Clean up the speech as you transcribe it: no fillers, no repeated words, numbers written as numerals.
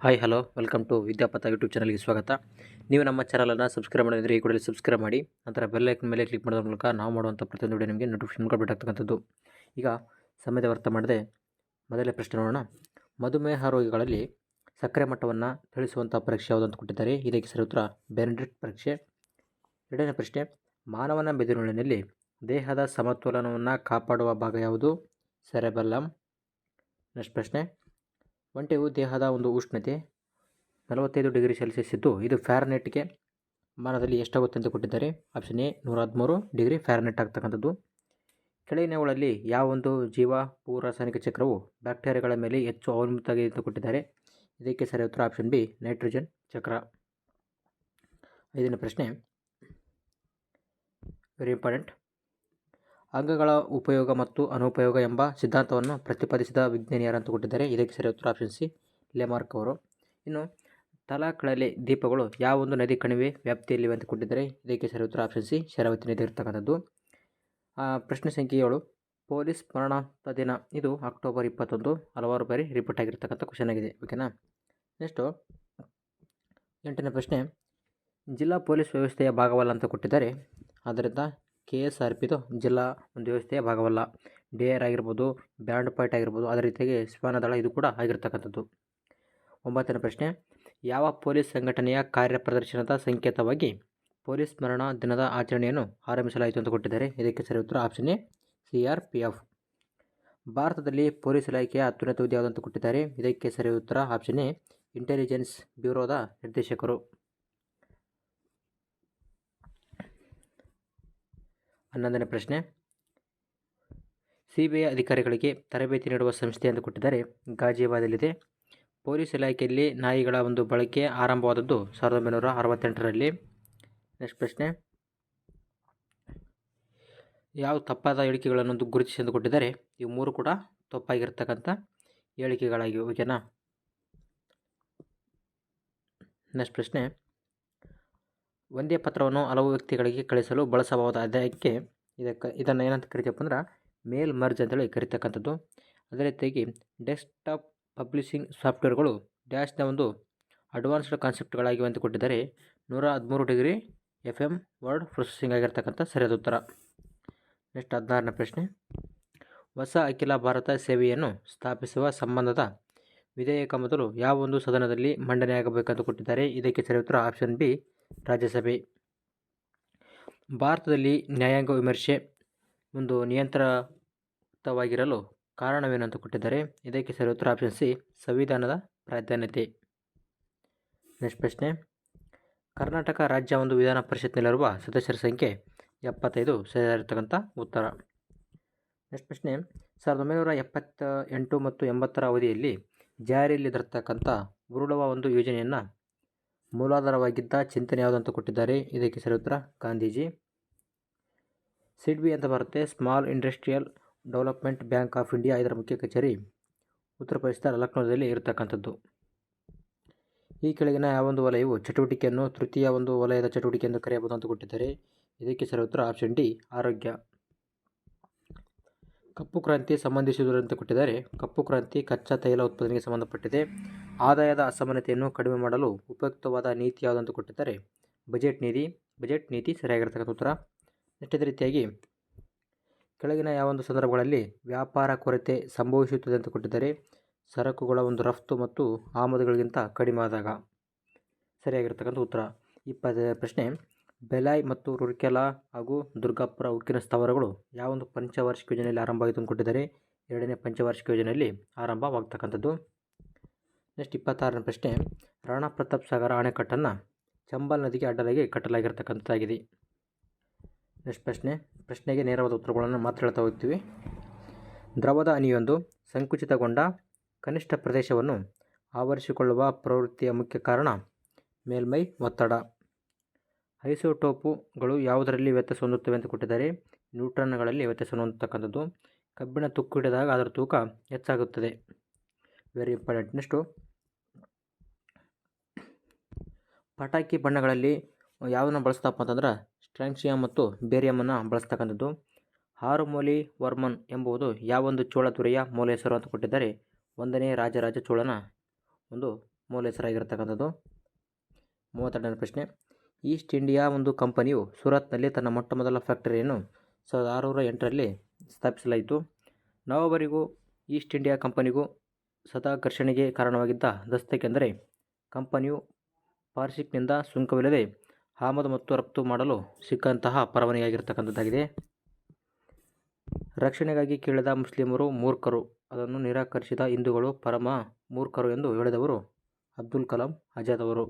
Hi hello welcome to Vidyapatha YouTube ಚಾನಲ್ಗೆ ಸ್ವಾಗತ. ನೀವು ನಮ್ಮ ಚಾನಲನ್ನು ಸಬ್ಸ್ಕ್ರೈಬ್ ಮಾಡಿದರೆ ಈ ಕೂಡಲೇ ಸಬ್ಸ್ಕ್ರೈಬ್ ಮಾಡಿ, ನಂತರ ಬೆಲ್ ಐಕನ್ ಮೇಲೆ ಕ್ಲಿಕ್ ಮಾಡೋದ್ರ ಮೂಲಕ ನಾವು ಮಾಡುವಂಥ ಪ್ರತಿಯೊಂದು ವಿಡಿಯೋ ನಿಮಗೆ ನೋಟಿಫಿಕೇಶನ್ ಬೇಕಾಗ್ತಕ್ಕಂಥದ್ದು. ಈಗ ಸಮಯದ ವ್ಯರ್ಥ ಮಾಡದೆ ಮೊದಲನೇ ಪ್ರಶ್ನೆ ನೋಡೋಣ. ಮಧುಮೇಹ ರೋಗಿಗಳಲ್ಲಿ ಸಕ್ಕರೆ ಮಟ್ಟವನ್ನು ತಿಳಿಸುವಂಥ ಪರೀಕ್ಷೆ ಯಾವುದು ಅಂತ ಕೊಟ್ಟಿದ್ದಾರೆ. ಇದಕ್ಕೆ ಸರಿ ಉತ್ತರ ಬೆನೆಡಿಕ್ಟ್ ಪರೀಕ್ಷೆ. ಎರಡನೇ ಪ್ರಶ್ನೆ, ಮಾನವನ ಮೆದುಳಿನಲ್ಲಿ ದೇಹದ ಸಮತೋಲನವನ್ನು ಕಾಪಾಡುವ ಭಾಗ ಯಾವುದು? ಸೆರೆಬೆಲ್ಲಮ್. ನೆಕ್ಸ್ಟ್ ಪ್ರಶ್ನೆ, ಒಂಟೆಯು ದೇಹದ ಒಂದು ಉಷ್ಣತೆ 45 ಡಿಗ್ರಿ ಸೆಲ್ಸಿಯಸ್ ಇದ್ದು ಇದು ಫ್ಯಾರನೈಟ್ಗೆ ಮಾನದಲ್ಲಿ ಎಷ್ಟಾಗುತ್ತೆ ಅಂತ ಕೊಟ್ಟಿದ್ದಾರೆ. ಆಪ್ಷನ್ ಎ 113 ಡಿಗ್ರಿ ಫ್ಯಾರನೈಟ್ ಆಗ್ತಕ್ಕಂಥದ್ದು. ಕೆಳಗಿನವುಗಳಲ್ಲಿ ಯಾವ ಒಂದು ಜೀವ ಭೂರಾಸಾಯನಿಕ ಚಕ್ರವು ಬ್ಯಾಕ್ಟೀರಿಯಾಗಳ ಮೇಲೆ ಹೆಚ್ಚು ಅವಲಂಬಿತವಾಗಿದೆ ಅಂತ ಕೊಟ್ಟಿದ್ದಾರೆ. ಇದಕ್ಕೆ ಸರಿ ಉತ್ತರ ಆಪ್ಷನ್ ಬಿ ನೈಟ್ರೋಜನ್ ಚಕ್ರ. ಐದನೇ ಪ್ರಶ್ನೆ, ವೆರಿ ಇಂಪಾರ್ಟೆಂಟ್. ಅಂಗಗಳ ಉಪಯೋಗ ಮತ್ತು ಅನುಪಯೋಗ ಎಂಬ ಸಿದ್ಧಾಂತವನ್ನು ಪ್ರತಿಪಾದಿಸಿದ ವಿಜ್ಞಾನಿ ಯಾರು ಅಂತ ಕೊಟ್ಟಿದ್ದಾರೆ. ಇದಕ್ಕೆ ಸರಿ ಉತ್ತರ ಆಪ್ಷನ್ ಸಿ ಲೆಮಾರ್ಕ್ ಅವರು. ಇನ್ನು ತಲಕಡಲೆ ದೀಪಗಳು ಯಾವ ಒಂದು ನದಿ ಕಣಿವೆ ವ್ಯಾಪ್ತಿಯಲ್ಲಿವೆ ಅಂತ ಕೊಟ್ಟಿದ್ದಾರೆ. ಇದಕ್ಕೆ ಸರಿ ಉತ್ತರ ಆಪ್ಷನ್ ಸಿ ಶರಾವತಿ ನದಿ ಇರ್ತಕ್ಕಂಥದ್ದು. ಪ್ರಶ್ನೆ ಸಂಖ್ಯೆ 7, ಪೊಲೀಸ್ ಸ್ಮರಣಾರ್ಥ ದಿನ ಇದು ಅಕ್ಟೋಬರ್ 21 ಹಲವಾರು ಬಾರಿ ರಿಪೀಟ್ ಆಗಿರ್ತಕ್ಕಂಥ ಕ್ವಶನ್ ಆಗಿದೆ. ಓಕೆನಾ. ನೆಕ್ಸ್ಟು 8ನೇ ಪ್ರಶ್ನೆ, ಜಿಲ್ಲಾ ಪೊಲೀಸ್ ವ್ಯವಸ್ಥೆಯ ಭಾಗವಲ್ಲ ಅಂತ ಕೊಟ್ಟಿದ್ದಾರೆ. ಆದ್ದರಿಂದ KSRPದು ಜಿಲ್ಲಾ ಒಂದು ವ್ಯವಸ್ಥೆಯ ಭಾಗವಲ್ಲ. DAR ಆಗಿರ್ಬೋದು, ಬ್ಯಾಂಡ್ ಪಾಯಿಂಟ್ ಆಗಿರ್ಬೋದು, ಅದೇ ರೀತಿಯಾಗಿ ಶ್ವಾನದಳ ಇದು ಕೂಡ ಆಗಿರ್ತಕ್ಕಂಥದ್ದು. 9ನೇ ಪ್ರಶ್ನೆ, ಯಾವ ಪೊಲೀಸ್ ಸಂಘಟನೆಯ ಕಾರ್ಯಪ್ರದರ್ಶನದ ಸಂಕೇತವಾಗಿ ಪೊಲೀಸ್ ಸ್ಮರಣಾ ದಿನದ ಆಚರಣೆಯನ್ನು ಆರಂಭಿಸಲಾಯಿತು ಅಂತ ಕೊಟ್ಟಿದ್ದಾರೆ. ಇದಕ್ಕೆ ಸರಿ ಉತ್ತರ ಆಪ್ಷನ್ ಎ CRPF. ಭಾರತದಲ್ಲಿ ಪೊಲೀಸ್ ಇಲಾಖೆಯ ಅತ್ಯುನ್ನತ ಹುದ್ದೆ ಯಾವುದಂತ ಕೊಟ್ಟಿದ್ದಾರೆ. ಇದಕ್ಕೆ ಸರಿ ಉತ್ತರ ಆಪ್ಷನ್ ಎ ಇಂಟೆಲಿಜೆನ್ಸ್ ಬ್ಯೂರೋದ ನಿರ್ದೇಶಕರು. 11ನೇ ಪ್ರಶ್ನೆ, CBI ಅಧಿಕಾರಿಗಳಿಗೆ ತರಬೇತಿ ನೀಡುವ ಸಂಸ್ಥೆ ಅಂತ ಕೊಟ್ಟಿದ್ದಾರೆ. ಗಾಜಿಯಾಬಾದಲ್ಲಿದೆ. ಪೊಲೀಸ್ ಇಲಾಖೆಯಲ್ಲಿ ನಾಯಿಗಳ ಒಂದು ಬಳಕೆ ಆರಂಭವಾದದ್ದು 1968ರಲ್ಲಿ. ನೆಕ್ಸ್ಟ್ ಪ್ರಶ್ನೆ, ಯಾವ ತಪ್ಪಾದ ಹೇಳಿಕೆಗಳನ್ನು ಗುರುತಿಸಿ ಎಂದು ಕೊಟ್ಟಿದ್ದಾರೆ. ಇವು ಮೂರು ಕೂಡ ತಪ್ಪಾಗಿರ್ತಕ್ಕಂಥ ಹೇಳಿಕೆಗಳಾಗಿವೆ. ಓಕೆನಾ. ನೆಕ್ಸ್ಟ್ ಪ್ರಶ್ನೆ, ಒಂದೇ ಪತ್ರವನ್ನು ಹಲವು ವ್ಯಕ್ತಿಗಳಿಗೆ ಕಳಿಸಲು ಬಳಸಬಹುದಾದ ಆದಾಯಕ್ಕೆ ಇದನ್ನು ಏನಂತ ಕರಿತೀವಪ್ಪ ಅಂದ್ರೆ ಮೇಲ್ ಮರ್ಜ್ ಅಂತೇಳಿ ಕರಿತಕ್ಕಂಥದ್ದು. ಅದೇ ರೀತಿಯಾಗಿ ಡೆಸ್ಕ್ಟಾಪ್ ಪಬ್ಲಿಷಿಂಗ್ ಸಾಫ್ಟ್ವೇರ್ಗಳು ಡ್ಯಾಶ್ನ ಒಂದು ಅಡ್ವಾನ್ಸ್ಡ್ ಕಾನ್ಸೆಪ್ಟ್ಗಳಾಗಿವೆ ಅಂತ ಕೊಟ್ಟಿದ್ದಾರೆ. 113 ಡಿಗ್ರಿ FM ವರ್ಡ್ ಪ್ರೊಸೆಸಿಂಗ್ ಆಗಿರ್ತಕ್ಕಂಥ ಸರಿಯಾದ ಉತ್ತರ. ನೆಕ್ಸ್ಟ್ 16ನೇ ಪ್ರಶ್ನೆ, ಹೊಸ ಅಖಿಲ ಭಾರತ ಸೇವೆಯನ್ನು ಸ್ಥಾಪಿಸುವ ಸಂಬಂಧದ ವಿಧೇಯಕ ಮೊದಲು ಯಾವ ಒಂದು ಸದನದಲ್ಲಿ ಮಂಡನೆಯಾಗಬೇಕಂತ ಕೊಟ್ಟಿದ್ದಾರೆ. ಇದಕ್ಕೆ ಸರಿ ಉತ್ತರ ಆಪ್ಷನ್ ಬಿ ರಾಜ್ಯಸಭೆ. ಭಾರತದಲ್ಲಿ ನ್ಯಾಯಾಂಗ ವಿಮರ್ಶೆ ಒಂದು ನಿಯಂತ್ರಿತವಾಗಿರಲು ಕಾರಣವೇನು ಅಂತ ಕೊಟ್ಟಿದ್ದಾರೆ. ಇದಕ್ಕೆ ಸರಿ ಉತ್ತರ ಆಪ್ಷನ್ ಸಿ ಸಂವಿಧಾನದ ಪ್ರಾಧಾನ್ಯತೆ. ನೆಕ್ಸ್ಟ್ ಪ್ರಶ್ನೆ, ಕರ್ನಾಟಕ ರಾಜ್ಯ ಒಂದು ವಿಧಾನ ಪರಿಷತ್ನಲ್ಲಿರುವ ಸದಸ್ಯರ ಸಂಖ್ಯೆ 75 ಸರಿಯಾಗಿರ್ತಕ್ಕಂಥ ಉತ್ತರ. ನೆಕ್ಸ್ಟ್ ಪ್ರಶ್ನೆ, 1978 ಮತ್ತು 80ರ ಅವಧಿಯಲ್ಲಿ ಜಾರಿಯಲ್ಲಿರತಕ್ಕಂಥ ಉರುಳುವ ಒಂದು ಯೋಜನೆಯನ್ನು ಮೂಲಾಧಾರವಾಗಿದ್ದ ಚಿಂತನೆ ಯಾವುದು ಅಂತ ಕೊಟ್ಟಿದ್ದಾರೆ. ಇದಕ್ಕೆ ಸರಿ ಉತ್ತರ ಗಾಂಧೀಜಿ. SIDBI ಅಂತ ಬರುತ್ತೆ, small industrial development bank of India. ಇದರ ಮುಖ್ಯ ಕಚೇರಿ ಉತ್ತರ ಪ್ರದೇಶದ ಲಕ್ನೋದಲ್ಲಿ ಇರತಕ್ಕಂಥದ್ದು. ಈ ಕೆಳಗಿನ ಯಾವೊಂದು ವಲಯವು ಚಟುವಟಿಕೆಯನ್ನು ತೃತೀಯ ಒಂದು ವಲಯದ ಚಟುವಟಿಕೆ ಎಂದು ಕರೆಯಬಹುದು ಅಂತ ಕೊಟ್ಟಿದ್ದಾರೆ. ಇದಕ್ಕೆ ಸರಿ ಉತ್ತರ ಆಪ್ಷನ್ ಡಿ ಆರೋಗ್ಯ. ಕಪ್ಪು ಕ್ರಾಂತಿ ಸಂಬಂಧಿಸಿರುವುದು ಅಂತ ಕೊಟ್ಟಿದ್ದಾರೆ. ಕಪ್ಪು ಕ್ರಾಂತಿ ಕಚ್ಚಾ ತೈಲ ಉತ್ಪಾದನೆಗೆ ಸಂಬಂಧಪಟ್ಟಿದೆ. ಆದಾಯದ ಅಸಮಾನತೆಯನ್ನು ಕಡಿಮೆ ಮಾಡಲು ಉಪಯುಕ್ತವಾದ ನೀತಿ ಯಾವುದು ಅಂತ ಕೊಟ್ಟಿದ್ದಾರೆ. ಬಜೆಟ್ ನೀತಿ ಸರಿಯಾಗಿರ್ತಕ್ಕಂಥ ಉತ್ತರ. ಇದೇ ರೀತಿಯಾಗಿ ಕೆಳಗಿನ ಯಾವೊಂದು ಸಂದರ್ಭಗಳಲ್ಲಿ ವ್ಯಾಪಾರ ಕೊರತೆ ಸಂಭವಿಸುತ್ತದೆ ಅಂತ ಕೊಟ್ಟಿದ್ದಾರೆ. ಸರಕುಗಳ ಒಂದು ರಫ್ತು ಮತ್ತು ಆಮದುಗಳಿಗಿಂತ ಕಡಿಮೆ ಆದಾಗ. ಸರಿಯಾಗಿರ್ತಕ್ಕಂಥ ಉತ್ತರ. 20ನೇ ಪ್ರಶ್ನೆ, ಬೆಲಾಯ್ ಮತ್ತು ರೂರ್ಕೆಲಾ ಹಾಗೂ ದುರ್ಗಾಪುರ ಉಕ್ಕಿನ ಸ್ಥಾವರಗಳು ಯಾವೊಂದು ಪಂಚವಾರ್ಷಿಕ ಯೋಜನೆಯಲ್ಲಿ ಆರಂಭವಾಯಿತು ಅಂತ ಕೊಟ್ಟಿದ್ದಾರೆ. 2ನೇ ಪಂಚವಾರ್ಷಿಕ ಯೋಜನೆಯಲ್ಲಿ ಆರಂಭವಾಗ್ತಕ್ಕಂಥದ್ದು. ನೆಕ್ಸ್ಟ್ 26ನೇ ಪ್ರಶ್ನೆ, ರಾಣಾ ಪ್ರತಾಪ್ ಸಾಗರ ಅಣೆಕಟ್ಟನ್ನು ಚಂಬಲ್ ನದಿಗೆ ಅಡ್ಡಲಾಗಿ ಕಟ್ಟಲಾಗಿರ್ತಕ್ಕಂಥದ್ದಾಗಿದೆ. ನೆಕ್ಸ್ಟ್ ಪ್ರಶ್ನೆಗೆ ನೇರವಾದ ಉತ್ತರಗಳನ್ನು ಮಾತ್ರ ಹೇಳ್ತಾ ಹೋಗ್ತೀವಿ. ದ್ರವದ ಹನಿಯೊಂದು ಸಂಕುಚಿತಗೊಂಡ ಕನಿಷ್ಠ ಪ್ರದೇಶವನ್ನು ಆವರಿಸಿಕೊಳ್ಳುವ ಪ್ರವೃತ್ತಿಯ ಮುಖ್ಯ ಕಾರಣ ಮೇಲ್ಮೈ ಒತ್ತಡ. ಐಸೋಟೋಪುಗಳು ಯಾವುದರಲ್ಲಿ ವ್ಯತ್ಯಾಸ ಹೊಂದುತ್ತವೆ ಅಂತ ಕೊಟ್ಟಿದ್ದಾರೆ. ನ್ಯೂಟ್ರಾನ್ಗಳಲ್ಲಿ ವ್ಯತ್ಯಾಸ ಹೊಂದತಕ್ಕಂಥದ್ದು. ಕಬ್ಬಿಣ ತುಕ್ಕು ಹಿಡಿದಾಗ ಅದರ ತೂಕ ಹೆಚ್ಚಾಗುತ್ತದೆ. Very important. ನೆಕ್ಸ್ಟು ಪಟಾಕಿ ಬಣ್ಣಗಳಲ್ಲಿ ಯಾವುದನ್ನು ಬಳಸ್ತಪ್ಪ ಅಂತಂದ್ರೆ ಸ್ಟ್ರಾನ್ಸಿಯಮ್ ಮತ್ತು ಬೇರಿಯಮನ್ನು ಬಳಸ್ತಕ್ಕಂಥದ್ದು. ಹಾರುಮೊಲಿ ವರ್ಮನ್ ಎಂಬುದು ಯಾವೊಂದು ಚೋಳ ದೊರೆಯ ಮೂಲ ಹೆಸರು ಅಂತ ಕೊಟ್ಟಿದ್ದಾರೆ. 1ನೇ ರಾಜರಾಜ ಚೋಳನ ಒಂದು ಮೂಲ ಹೆಸರಾಗಿರ್ತಕ್ಕಂಥದ್ದು. 32ನೇ ಪ್ರಶ್ನೆ, ಈಸ್ಟ್ ಇಂಡಿಯಾ ಒಂದು ಕಂಪನಿಯು ಸೂರತ್ನಲ್ಲಿ ತನ್ನ ಮೊಟ್ಟಮೊದಲ ಫ್ಯಾಕ್ಟರಿಯನ್ನು 1608ರಲ್ಲಿ ಸ್ಥಾಪಿಸಲಾಯಿತು. ನವಾಬರಿಗೂ ಈಸ್ಟ್ ಇಂಡಿಯಾ ಕಂಪನಿಗೂ ಸದಾ ಘರ್ಷಣೆಗೆ ಕಾರಣವಾಗಿದ್ದ ದಸ್ತಕ್ಕೆಂದರೆ ಕಂಪನಿಯು ಪಾರ್ಸಿಕ್ನಿಂದ ಸುಂಕವಿಲ್ಲದೆ ಆಮದು ಮತ್ತು ರಫ್ತು ಮಾಡಲು ಸಿಕ್ಕಂತಹ ಪರವಾನಗಿಯಾಗಿರ್ತಕ್ಕಂಥದ್ದಾಗಿದೆ. ರಕ್ಷಣೆಗಾಗಿ ಕೇಳಿದ ಮುಸ್ಲಿಮರು ಮೂರ್ಖರು, ಅದನ್ನು ನಿರಾಕರಿಸಿದ ಹಿಂದೂಗಳು ಪರಮ ಮೂರ್ಖರು ಎಂದು ಹೇಳಿದವರು ಅಬ್ದುಲ್ ಕಲಾಂ ಆಜಾದ್ ಅವರು.